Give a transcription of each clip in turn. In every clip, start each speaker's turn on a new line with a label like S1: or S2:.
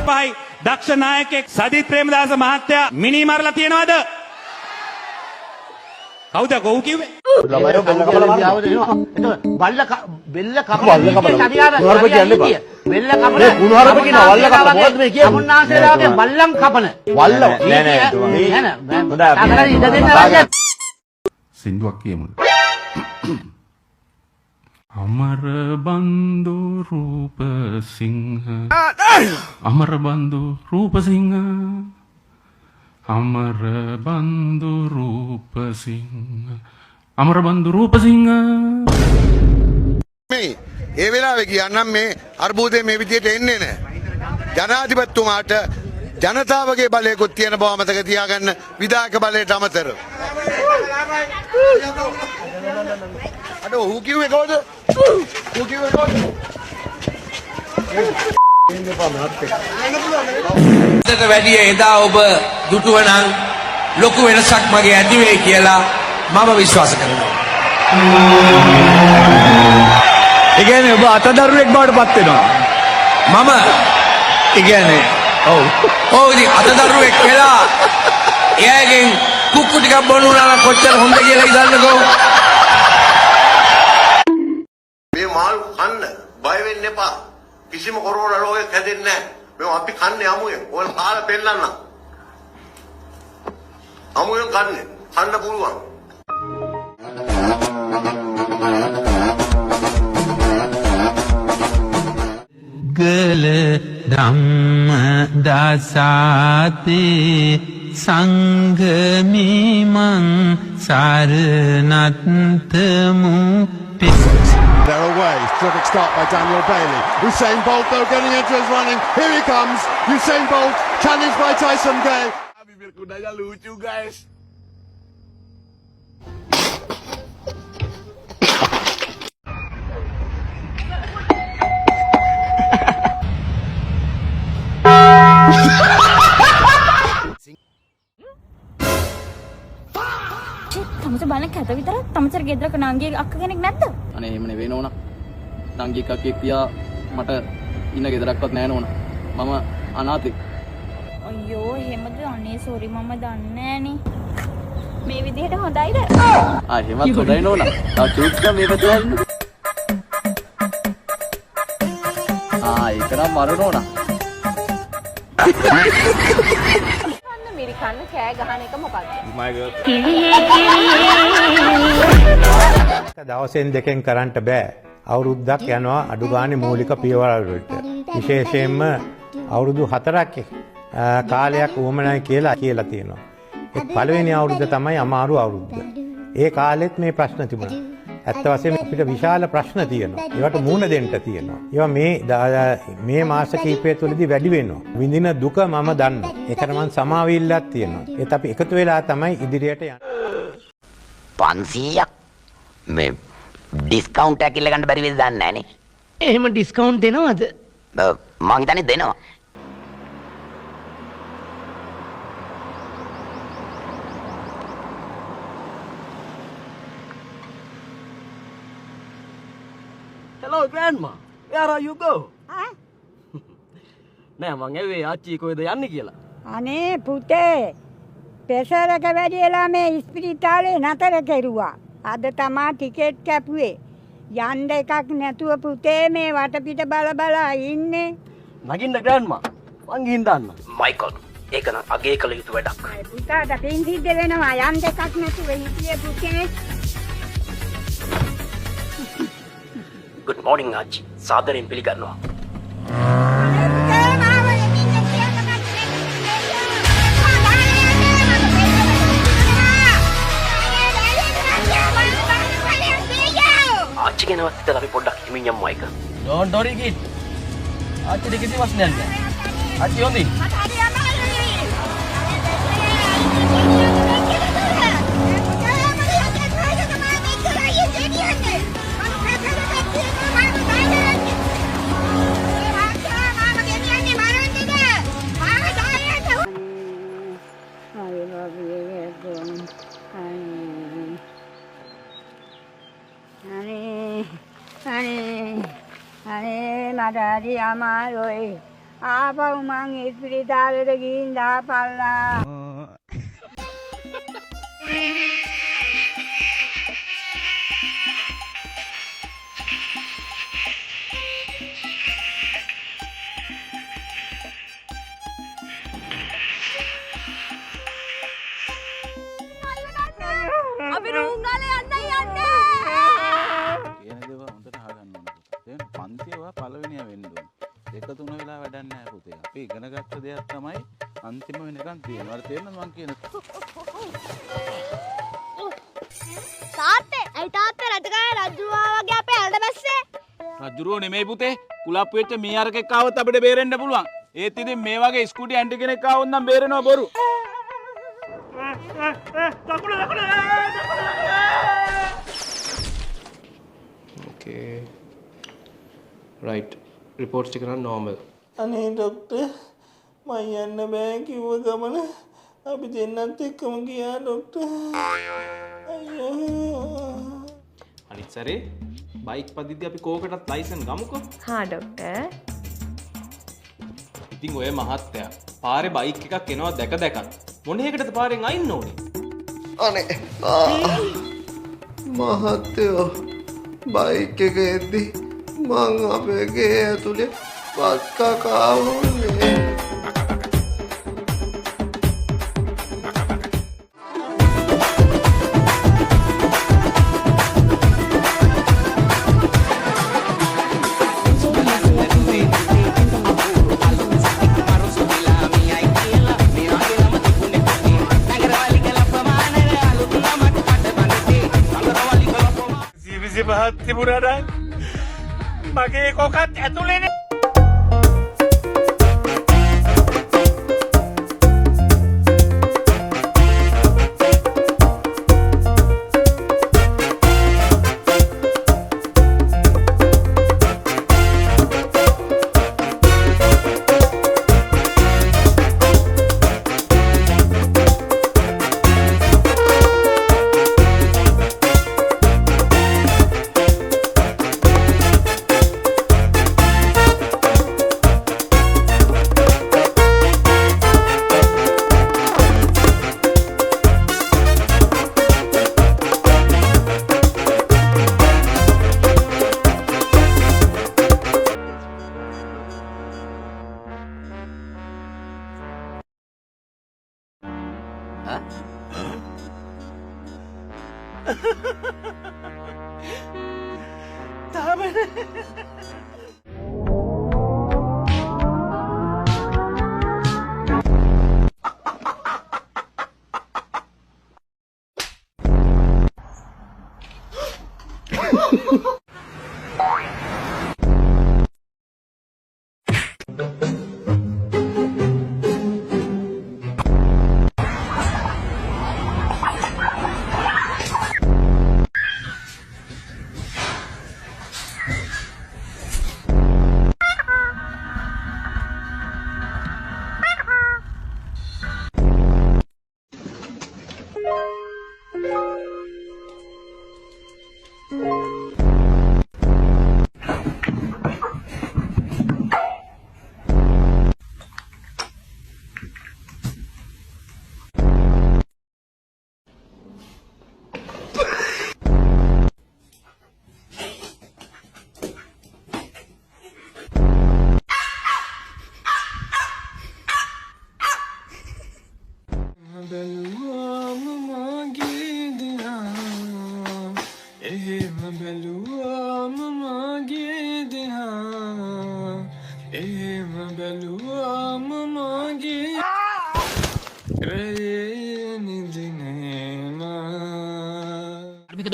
S1: පහයි දක්ෂ නායකයෙක් සජිත් ප්‍රේමදාස මහත්තයා මිනි මරලා තියෙනවද? කවුද ගොව් කිව්වේ?
S2: බල්ල බෙල්ල කපලා බෙල්ල කපලා කුණහරුප කියන වල්ල කපලා මොකද්ද මේ කියන්නේ? අමුන්නාසේලාගේ බල්ලන් කපන. වල්ල නෑ
S3: සින්දුවක් කියමු. අමර බන්දු රූප සිංහ අමර බන්දු රූප සිංහ අමර බන්දු රූප සිංහ අමර බන්දු රූප සිංහ
S4: මේ ඒ වෙලාවේ කියන්නම් මේ අර්බුදේ මේ විදියට එන්නේ නැහැ. ජනාධිපතිතුමාට ජනතාවගේ බලයකුත් තියෙන බව මතක තියාගන්න විධායක බලයට අමතරව. අද ඔහු කිව්වේ කවුද? ඔහු කිව්වේ කවුද?
S5: අදට වැඩිය එදා ඔබ දුටුව නම් ලොකු වෙනසක් මගේ ඇති වෙයි කියලා මම විශ්වාස කරනවා.
S6: ඒ කියන්නේ ඔබ අතදරුවෙක් බවට පත් වෙනවා.
S5: මම
S6: ඒ කියන්නේ ඔව්
S5: ඉතින් අතදරුවෙක් වෙලා එයාගෙන් කුක්කු ටිකක් බොන්න උනා නම් කොච්චර හොඳ කියලා හිතන්නකෝ.
S4: මේ මාළු කන්න බය වෙන්න එපා. කිසිම කොරෝනා රෝගයක් හැදෙන්නේ නැහැ. මේ අපි කන්නේ අමුයෙන්. ඕන කාලා පෙන්නන්න. අමුයෙන් කන්නේ. කන්න පුළුවන්.
S7: ගල ධම්ම දසාතේ සංඝමිමං සරණත්තමු.
S8: They're away. Terrific start by Daniel Bailey. Usain Bolt though getting into his running. Here he comes. Usain Bolt challenged by Tyson Gay.
S6: Kudanya lucu guys.
S9: තමච බලන්න කැත විතර තමචර ගෙදරක නංගියේ අක්ක කෙනෙක් නැද්ද?
S10: අනේ එහෙම නෙවෙයි නෝනා. නංගි එකක් එක්කියා මට ඉන්න ගෙදරක්වත් නැහැ නෝනා. මම අනාථෙක්.
S9: අයියෝ එහෙමද? අනේ සෝරි මම දන්නේ නෑනේ. මේ විදිහට හොඳයිද?
S10: එහෙමත් හොඳයි නෝනා. චුට්ටක් මේ පැත්තට යන්න. ඒක නම් මර නෝනා.
S9: කන්න කෑ ගහන එක මොකක්ද?
S11: දවසෙන් දෙකෙන් කරන්න බෑ. අවුරුද්දක් යනවා අඩු ගානේ මූලික පියවර වලට. විශේෂයෙන්ම අවුරුදු 4ක් කාලයක් උවමනයි කියලා තියෙනවා. ඒ පළවෙනි අවුරුද්ද තමයි අමාරු අවුරුද්ද. ඒ කාලෙත් මේ ප්‍රශ්න තිබුණා. ඇත්ත වශයෙන්ම අපිට විශාල ප්‍රශ්න තියෙනවා. ඒවට මුහුණ දෙන්න තියෙනවා. ඒවා මේ මාස කිහිපය තුළදී වැඩි වෙනවා. විඳින දුක මම දන්නවා. ඒකට මම සමාවෙල්ලක් තියෙනවා. ඒත් අපි එකතු වෙලා තමයි ඉදිරියට යන්නේ.
S2: 500ක් මේ ඩිස්කවුන්ට් එකක් ඉල්ල ගන්න බැරි වෙයිද දන්නේ නැහනේ. එහෙම ඩිස්කවුන්ට් දෙනවද? මං හිතන්නේ දෙනවා.
S10: Hello grandma. Where are you go? නෑ මං ඇවිේ ආච්චි කොහෙද යන්නේ කියලා.
S12: අනේ පුතේ පෙසරක වැඩිලා මේ ඉස්පිරිතාලේ නතර කෙරුවා. අද තමා ටිකට් කැපුවේ. යන්න එකක් නැතුව පුතේ මේ වටපිට බල ඉන්නේ.
S10: නගින්න grandma. මං ගිහින් දාන්න.
S2: මයිකල් ඒක නම් අගේ කළ යුතු වැඩක්.
S12: පුතාට පින් සිද්ධ වෙනවා යන්න එකක් නැතුව හිටියේ පුතේ.
S2: Good morning ආච්චි. සාදරයෙන් පිළිගන්නවා. ආච්චි කෙනවත් හිතලා අපි පොඩ්ඩක් හිමින් යමු අයික.
S10: Don't worry kid. ආච්චිට කිසි ප්‍රශ්නයක් නෑ. ආච්චි හොඳින්.
S12: අනේ මට හරි අමාරුයි. ආපහු මං ඉස්පිරිතාලෙට ගිහින් දාපල්ලා.
S9: අපි රුංගලේ යන්නයි යන්නේ.
S6: කියන දේවා හොඳට අහගන්න ඕනේ. දැන් පන්තියවා පළවෙනිය වෙන්න ඕනේ. දෙක තුන වෙලා වැඩක් නැහැ පුතේ. අපි ඉගෙන ගත්ත දෙයක් තමයි අන්තිම වෙනකන් තියෙන්නේ. මට තේරෙනවද මං කියන
S9: තාත්තේ ඇයි තාත්තේ රජකාය රජුවා වගේ අපේ ඇල්ල බැස්සේ?
S6: රජුරෝ නෙමෙයි පුතේ. කුලප් වෙච්ච මීහරකෙක් ආවොත් අපිට බේරෙන්න පුළුවන්. ඒත් ඉතින් මේ වගේ ස්කූටි ඇන්ටි කෙනෙක් ආවොත් නම් බේරෙනවා බොරු.
S10: Okay. Right. Reports ටික නම් normal.
S7: අනේ ડોක්ටර් මම යන්න බෑ කිව්ව ගමන අපි දෙන්නත් එක්කම ගියා ડોක්ටර්. අයියෝ.
S10: අනිත් සැරේ බයික් පදිද්දී අපි කෝකටත් ලයිසන් ගමුකෝ.
S9: හා ડોක්ටර්.
S10: ඉතින් ඔය මහත්තයා පාරේ බයික් එකක් එනවා දැක දැකත් මොන එකටද පාරෙන් අයින්න ඕනේ?
S8: අනේ මහත්තයෝ බයික් එක එද්දි මං අපේ ගේ ඇතුලේ බස් කකා වුණේ.
S1: පහත් තිබුණාට මගේ කොකත් ඇතුලේනේ.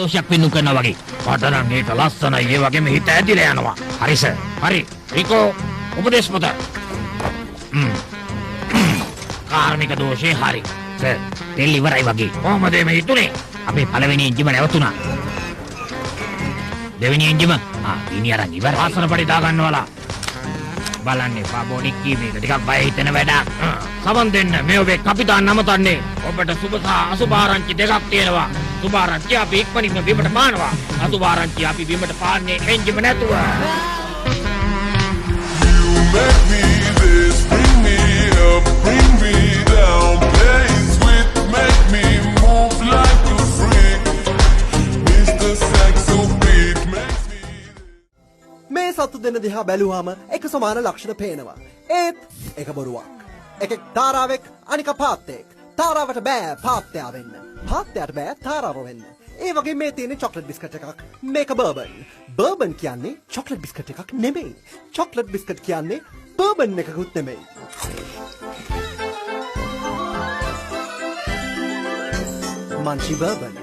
S2: දෝෂයක් වෙන්නු කරනවා වගේ. මට නම් මේක ලස්සනයි. ඒ වගේම හිත ඇදිලා යනවා. හරි සර්. හරි. රිකෝ උපදේශ පොත. කාර්මික දෝෂේ හරි. සර්. තෙල් ඉවරයි වගේ. කොහමද මේ හිතුනේ? අපේ පළවෙනි එන්ජිම නැවතුණා. දෙවෙනි එන්ජිම ඉනි අරන් ඉවර. ආසන පඩි දා ගන්නවලා. බලන්නේ පාබෝනික් කීමේක ටිකක් බය හිතෙන වැඩක්. සමන් දෙන්න මේ ඔබේ කපිතාන් නමතන්නේ. ඔබට සුබ සහ අසුභ ආරංචි දෙකක් තියෙනවා. සුභ ආරංචි අපි ඉක්මනින්ම බිමට පානවා. අසුභ ආරංචි අපි බිමට පාන්නේ එන්ජිම නැතුව.
S8: You make me
S13: මේ සත්තු දෙන්න දිහා බැලුවාම එක සමාන ලක්ෂණ පේනවා. ඒත් එක බොරුවක්. එකෙක් තාරාවෙක් අනික පාත්තෙක්. තාරාවට බෑ පාත්තයා වෙන්න. පාත්තයාට බෑ තාරාව වෙන්න. ඒ වගේ මේ තියෙන චොක්ලට් බිස්කට් එකක්. මේක බර්බන්. බර්බන් කියන්නේ චොක්ලට් බිස්කට් එකක් නෙමෙයි. චොක්ලට් බිස්කට් කියන්නේ බර්බන් එකකුත් නෙමෙයි. Munchie Bourbon.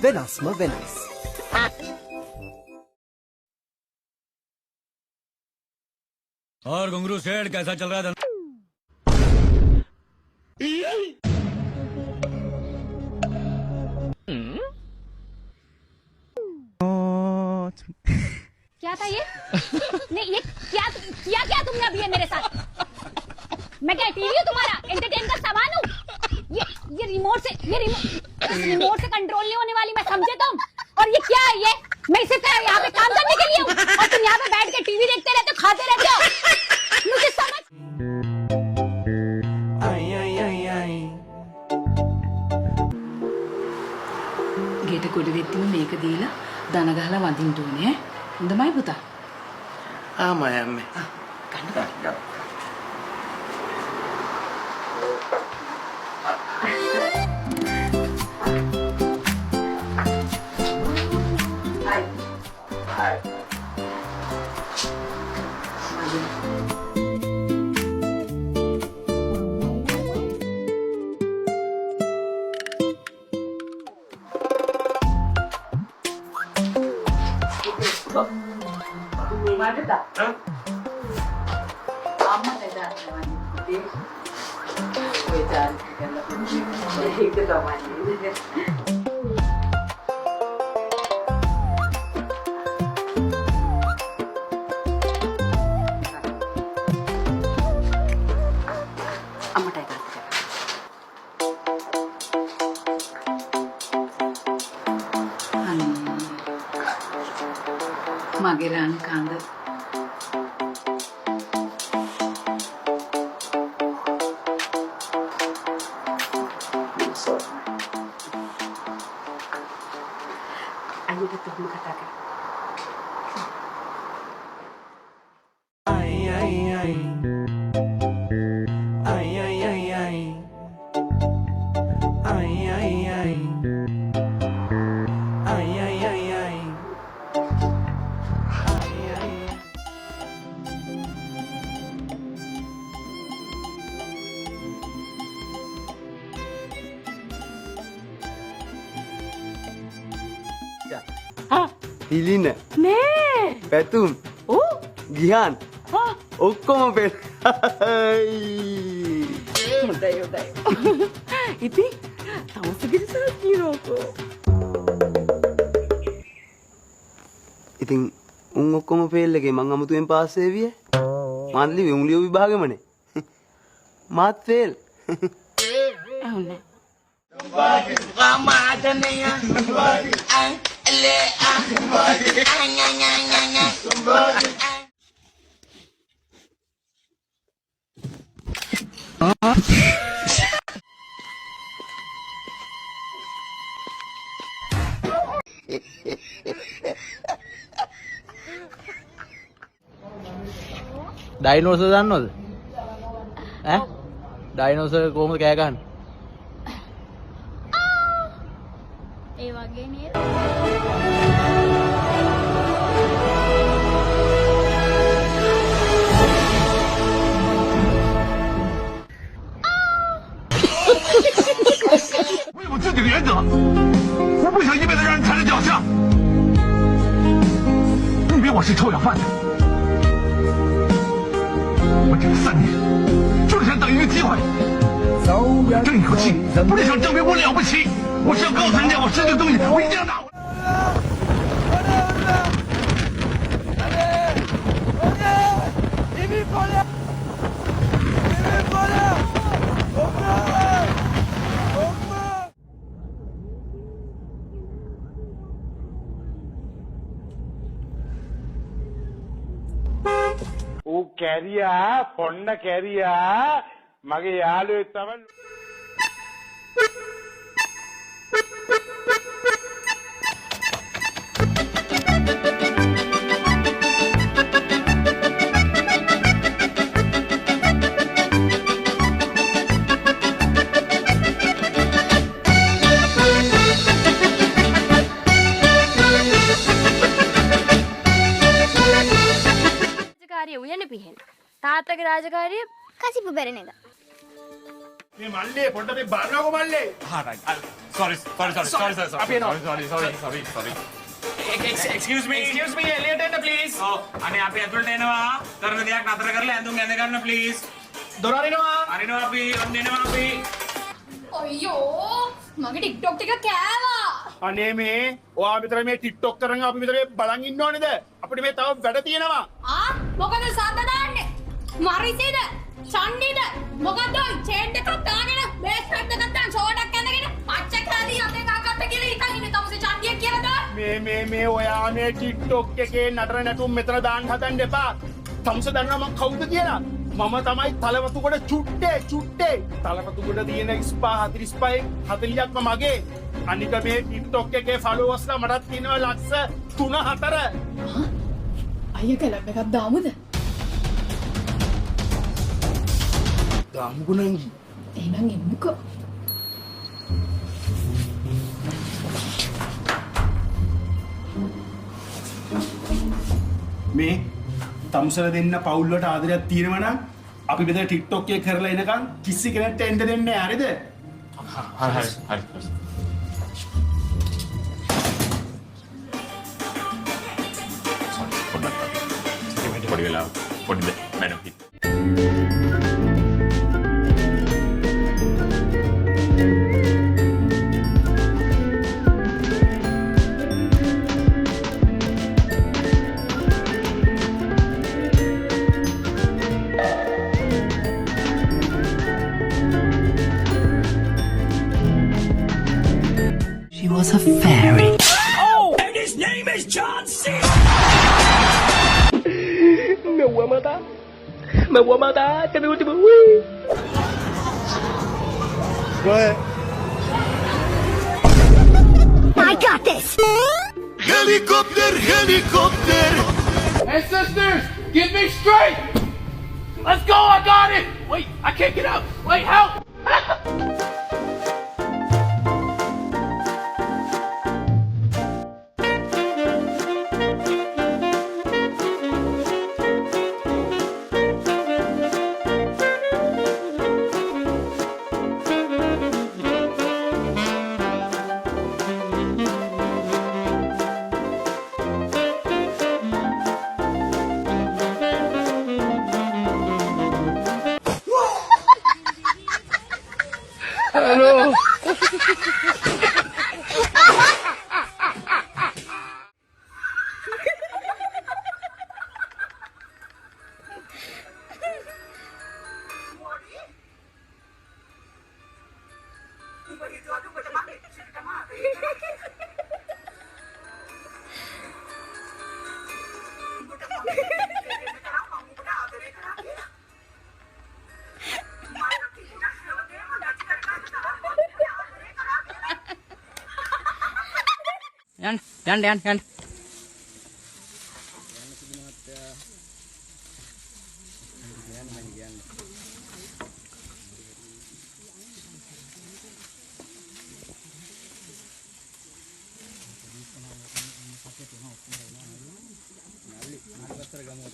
S13: වෙනස්ම වෙනස්.
S14: और घुंगरू सेठ कैसा चल रहा है?
S15: क्या था ये? नहीं ये क्या तुमने अभी है मेरे साथ? मैं क्या टीवी हूँ तुम्हारा? एंटरटेन का सामान हूँ? ये रिमोट से कंट्रोल नहीं होने वाली, मैं समझे तुम? और ये क्या है ये? मैं सिर्फ यहाँ पे काम करने के लिए हूँ और तुम यहाँ पे बैठ के टीवी देखते रहते हो, खाते रहते हो। मुझे समझ
S16: गेट कोडी දෙත්තිම මේක දීලා දන ගහලා වඳින්න ඕනේ. හොඳමයි පුතා.
S13: ආමයි අම්මේ.
S16: ගන්න. මගේ රාණි කාන්ද අයියට තුම කතා කරා.
S13: හිලින
S16: නේ
S13: පැතුම් ගිහන් ඔක්කොම පෙල්
S16: හොඳයි ඉතින් තවසගිරිසත් කියනකෝ.
S13: ඉතින් උන් ඔක්කොම ෆේල් එකේ මං අමුතුවෙන් පාස් වේවිය. මාන්ලි විමුලියෝ විභාගෙමනේ. මාත් ෆේල්.
S16: అవునా
S10: ඩයිනෝසර් දන්නවද? ඈ ඩයිනෝසර් කොහොමද කෑ ගහන්නේ?
S9: ඒ වගේ නේද?
S14: 我有自己的原则，我不想一辈子让人踩着脚下。你以为我是臭要饭的？我这3年就是想等一个机会，争一口气，不是想证明我了不起，我是要告诉人家我失去的东西，我一定要拿回来。
S17: ඌ කැරියා පොන්න කැරියා මගේ යාළුවෙක් තමයි.
S15: පිහෙන. තාත්තගේ රාජකාරිය කසිපු බැරෙන එක.
S17: මේ මල්ලේ පොඩ්ඩක් මේ බලනකො මල්ලේ.
S1: sorry excuse me එළියට එන්න please. අනේ අපි ඇතුළට එනවා. කරන දෙයක් නතර කරලා ඇඳුම් ඇඳ ගන්න please.
S17: දොර අරිනවා.
S1: අරිනවා අපි ඔන්න එනවා අපි.
S15: අයියෝ මගේ TikTok එක කෑවා.
S17: අනේ මේ ඔයා විතර මේ TikTok කරන් අපි විතර බලන් ඉන්න ඕනේද? අපිට මේ තව වැඩ තියෙනවා.
S15: මොකද සද්ද දාන්නේ? මරිසිද? චණ්ඩිද? මොකද ඔය චේන් එකක් දාගෙන බේස්මන්ට් එකක් දාන් ෂෝටක් ඇඳගෙන පච්ච කැලී අතේ කාකට කියලා හිතන් ඉන්නේ තමයි චණ්ඩිය කියලා දාන්න.
S17: මේ ඔයා මේ TikTok එකේ නතර නැතුම් මෙතන දාන්න හදන්න එපා. තමුස දන්නවා මම කවුද කියලා? මම තමයි තලවතුගොඩ චුට්ටේ තලවතුගොඩ තියෙන ස්පා 45න් 40ක්ම මගේ. අනික මේ TikTok එකේ ෆලෝවර්ස්ලා මටත් තියෙනවා ලක්ෂ 3-4.
S16: අයියා කලබ් එකක් දාමුද?
S17: දාමුකෝ නංගි.
S16: එහෙනම් එමුකෝ.
S17: මේ තමුසල දෙන්න පවුල් වලට ආදරයක් තියෙනවා නම් අපි මෙතන TikTok එක කරලා එනකන් කිසි කෙනෙක්ට එන්න දෙන්නේ නැහැ හරිද?
S3: හරි.
S1: පොඩි වෙලා පොඩි madam
S18: She was a fairy.
S14: Oh, and his name is John C. Me voy a matar, te mi último.
S8: Go ahead.
S15: I got this.
S14: Helicopter. Hey sisters, get me straight. Let's go, I got it. Wait, I can't get up. Wait, help. Hello.
S10: යන්න.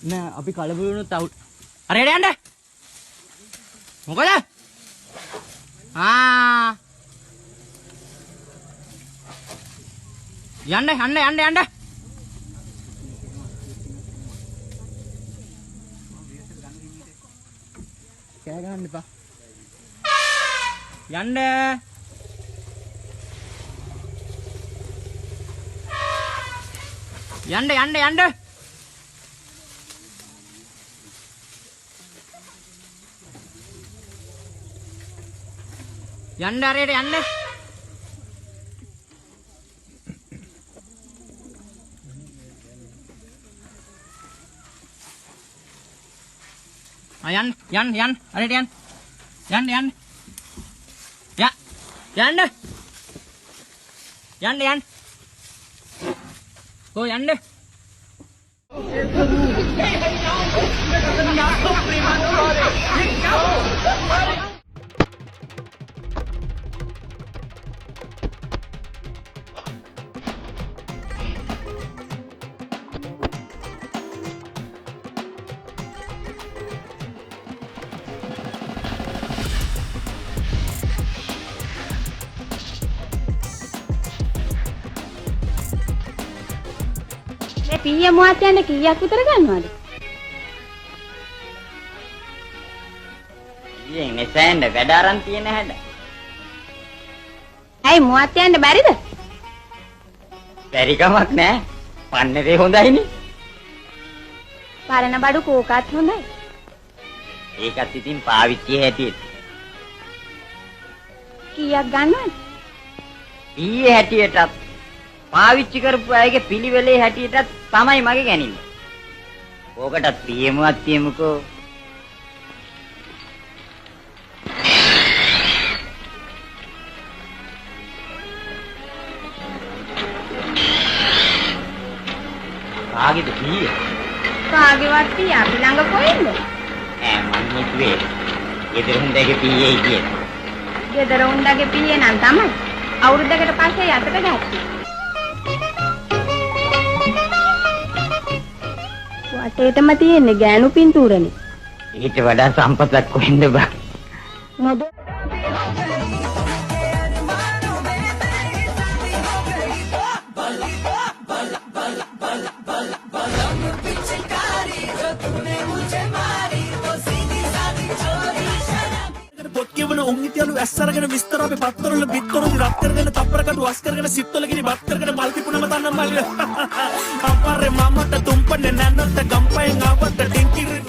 S10: නෑ අපි කලබලුණොත් out. හරියට යන්න. මොකද? යන්න. කෑ ගන්න එපා. යන්න. යන්න හරියට යන්න. යන්න හරියට යන්න. යන්න. ඔය යන්න.
S15: මේ පීය මුවත්යන්ට කීයක් විතර ගන්නවද?
S19: ඊයෙන් එසෙන්ද වැඩ අරන් තියෙන හැද?
S15: ඇයි මුවත්යන්ට බැරිද?
S19: බැරි කමක් නෑ. පන්නරේ හොඳයිනේ.
S15: පරණ බඩු කෝකත් හොඳයි.
S19: ඒකත් ඉතින් පාවිච්චි හැටියට.
S15: කීයක් ගන්නවද?
S19: ඊයේ හැටියටත් පාවිච්චි කරපු අයගේ පිළිවෙලේ හැටියටත් තමයි මගේ ගැනීම. ඕකටත් පියමුවත් තියමුකෝ. කාගේද පිය?
S15: කාගේවත් පිය අපි ළඟ කොහෙන්ද?
S19: මං හිතුවේ ගෙදර හොඳගේ පියේ කියන.
S15: ගෙදර හොඳගේ පිය නම් තමයි. අවුරුද්දකට පස්සේ යතට ගත්තේ. වටේටම තියෙන්නේ ගෑනු පින්තූරනේ.
S19: ඊට වඩා සම්පතක් කොහෙන්ද බා?
S15: මොද
S17: පොත්කිවන උන්හිතියලු ඇස්සරගෙන විස්තර අපේ පත්තරවල බිත්තරොදි රත් කරගෙන තප්පරකට වස් කරගෙන සිත්වල ගිනි බත් කරගෙන මල් පිපුණම තන්න මල්ල අපරේ මමට තුම්පන්නේ නැන්නත් ගම්පයෙන් ආවට ටින්කිරි